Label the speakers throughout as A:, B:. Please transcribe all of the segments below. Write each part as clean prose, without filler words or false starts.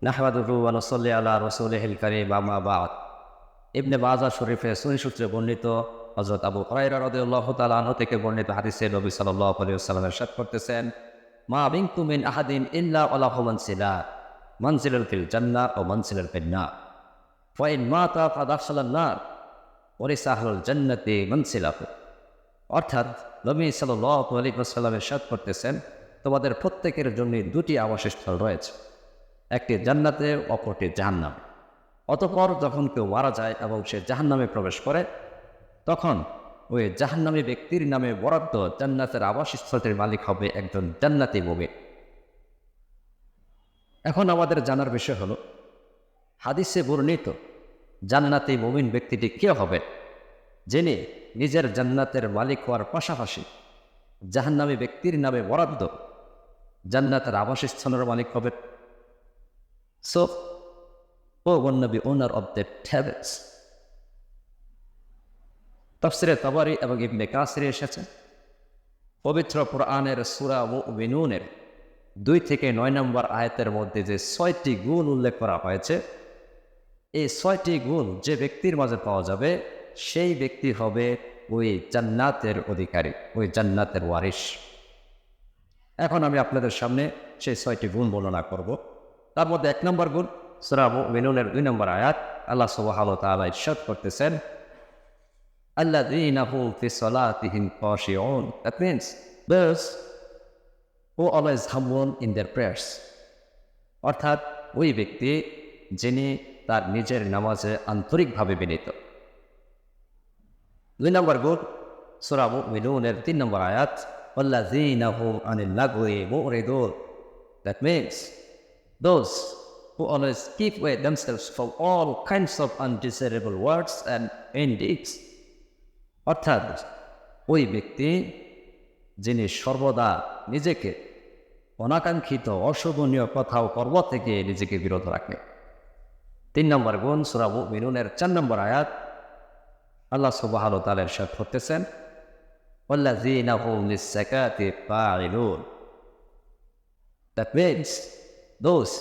A: নাহমাদুহু ওয়া নুসাল্লি আলা রাসূলিহিল কারীম আম্মা বা'দ। ইবনে মাজাহ শরীফে সহিহ সূত্রে বর্ণিত হযরত আবু হুরায়রা রাদিয়াল্লাহু তাআলা আনহু থেকে বর্ণিত হাদিসে নবী সাল্লাল্লাহু আলাইহি ওয়াসাল্লাম ইরশাদ করতেছেন, মা মিনকুম মিন আহাদিন ইল্লা ওয়ালাহু মানসিলাত, মানসিলুন ফিল জান্নাহ ওয়া মানসিলুন ফিন নার। ফাইন মাতা ফাদাখালান নার ওয়ারিসা আহলুল জান্নাতি মানসিলাহু। অর্থাৎ নবী সাল্লাল্লাহু আলাইহি ওয়াসাল্লাম ইরশাদ করতেছেন, তোমাদের প্রত্যেকের জন্য দুটি আবাসস্থল রয়েছে, একটি জান্নাতে, অপরটি জাহান্নামে। অতঃপর যখন কেউ মারা যায় এবং সে জাহান্নামে প্রবেশ করে, তখন ওই জাহান্নামী ব্যক্তির নামে বরাদ্দ জান্নাতের আবাসস্থলটির মালিক হবে একজন জান্নাতি মুমিন। এখন আমাদের জানার বিষয় হলো, হাদিসে বর্ণিত জান্নাতি মুমিন ব্যক্তিটি কে হবে, যিনি নিজের জান্নাতের মালিক হওয়ার পাশাপাশি জাহান্নামী ব্যক্তির নামে বরাদ্দ জান্নাতের আবাসস্থলের মালিক হবে। So, who gonna be owner of the tables? তাফসিরে তাবারি এবং ইবনে কাসিরে এসেছে, পবিত্র কোরআনের সূরা মুমিনুনের 2 থেকে 9 নম্বর আয়াতের মধ্যে যে 6টি গুণ উল্লেখ করা হয়েছে, এই 6টি গুণ যে ব্যক্তির মাঝে পাওয়া যাবে, সেই ব্যক্তি হবে ওই জান্নাতের অধিকারী, ওই জান্নাতের ওয়ারিশ। এখন আমি আপনাদের সামনে সেই 6টি গুণ বর্ণনা করব। তার মধ্যে 1 নম্বর গুণ, সূরা মুমিনুনের 2 নম্বর আয়াত, আল্লাহ সুবহানাহু ওয়া তাআলা ইরশাদ করতেছেন, আল্লাযীনা হুম ফি সালাতিহিম খাশিউন। That means those who always humble in their prayers. অর্থাৎ ওই ব্যক্তি যিনি তার নিজের নামাজে আন্তরিকভাবে বিনীত। 2 নম্বর গুণ, সূরা মুমিনুনের 3 নম্বর আয়াত, আল্লাযীনা হুম আনিল লাগwi মু'রিদুন। That means those who always keep away themselves from all kinds of undesirable words and deeds. অর্থাৎ ওই ব্যক্তি যিনি সর্বদা নিজেকে অনাকাঙ্ক্ষিত অশোভনীয় কথা ও কর্ম থেকে নিজেকে বিরত রাখে। 3 নম্বর গুণ, সূরা মুমিনুনের 4 নম্বর আয়াত, আল্লাহ সুবহানাহু ওয়া তাআলা ইরশাদ করতেছেন, ওয়াল্লাযীনা হুম লিস-যাকাতি ফাইলুন। That means those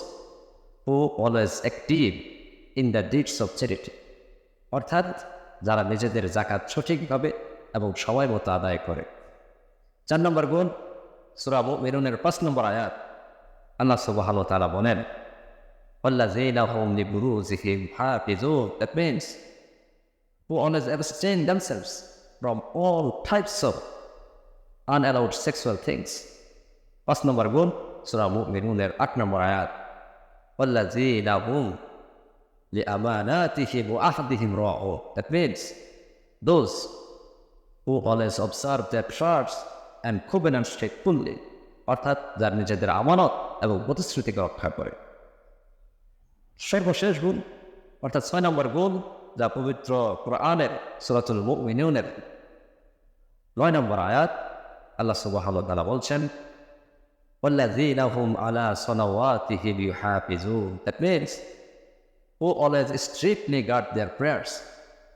A: who always active in the deeds of charity. অর্থাৎ যারা নিজেদের যাকাত সঠিকভাবে এবং সময় মতো আদায় করে। 4 নম্বর গুণ, সূরা মুমিনুনের 5 নম্বর আয়াত, আল্লাহ সুবহানাহু ওয়া তাআলা বলেন, ওয়াল্লাযীনা হুম লিফুরুজিহিম হাফিজুন। That means who always abstain themselves from all types of unallowed sexual things. 5 নম্বর গুণ, সূরা মুমিনুনের 8 নম্বর আয়াত, ওয়াল্লাযীনা হুম লিআমানাতিহিম ওয়া আহদিহিম রাউন। That means those who always observe their trust and covenants faithfully. অর্থাৎ যারা নিজেদের আমানত এবং প্রতিশ্রুতিকে রক্ষা করে। সর্বশেষ গুণ, অর্থাৎ 6 নম্বর গুণ, যা পবিত্র কোরআনের সূরাতুল মুমিনুনের 9 নম্বর আয়াত, আল্লাহ সুবহানাহু ওয়া তাআলা বলছেন, ওয়াল্লাযীনা হুম আলা সালাওয়াতিহিম ইউহাফিজুন। That means who always strictly guard their prayers.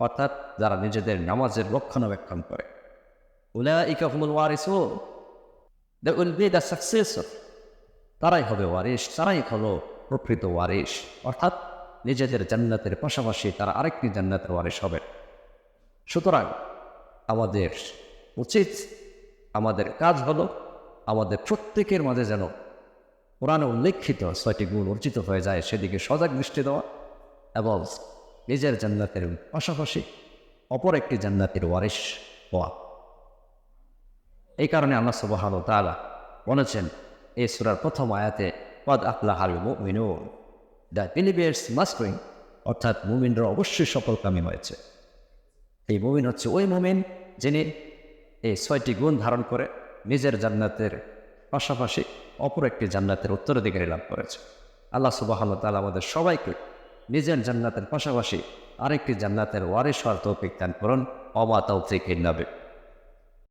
A: অর্থাৎ যারা নিজেদের নামাজের রক্ষণাবেক্ষণ করে। উলাইকা হুমুল ওয়ারিসুন। They will be the successor. তারাই হবে ওয়ারিশ, তারাই হলো প্রকৃত ওয়ারিশ। অর্থাৎ নিজেদের জান্নাতের পাশাপাশি তারা আরেকটি জান্নাতের ওয়ারিশ হবে। সুতরাং আমাদের উচিত, আমাদের কাজ হলো আমাদের প্রত্যেকের মাঝে যেন কোরআনে উল্লেখিত 6টি গুণ অর্জিত হয়ে যায়, সেদিকে সজাগ দৃষ্টি দেওয়া এবং নিজের জান্নাতের পাশাপাশি অপর একটি জান্নাতের ওয়ারিশ হওয়া। এই কারণে আল্লাহ সুবহানাহু ওয়া তাআলা বলেছেন এই সূরার প্রথম আয়াতে, ক্বাদ আফলাহাল মুমিনুন। The believers must win. অর্থাৎ মুমিনরা অবশ্যই সফলকামী হয়েছে। এই মুমিন হচ্ছে ওই মুমিন যিনি এই 6টি গুণ ধারণ করে নিজের জান্নাতের পাশাপাশি অপর একটি জান্নাতের উত্তরাধিকারী লাভ করেছে। আল্লাহ সুবহানাহু ওয়া তাআলা আমাদের সবাইকে নিজের জান্নাতের পাশাপাশি আরেকটি জান্নাতের ওয়ারিশ হওয়ার তৌফিক দান করুন। ওয়া মা তাওফীকি ইল্লা বিল্লাহ।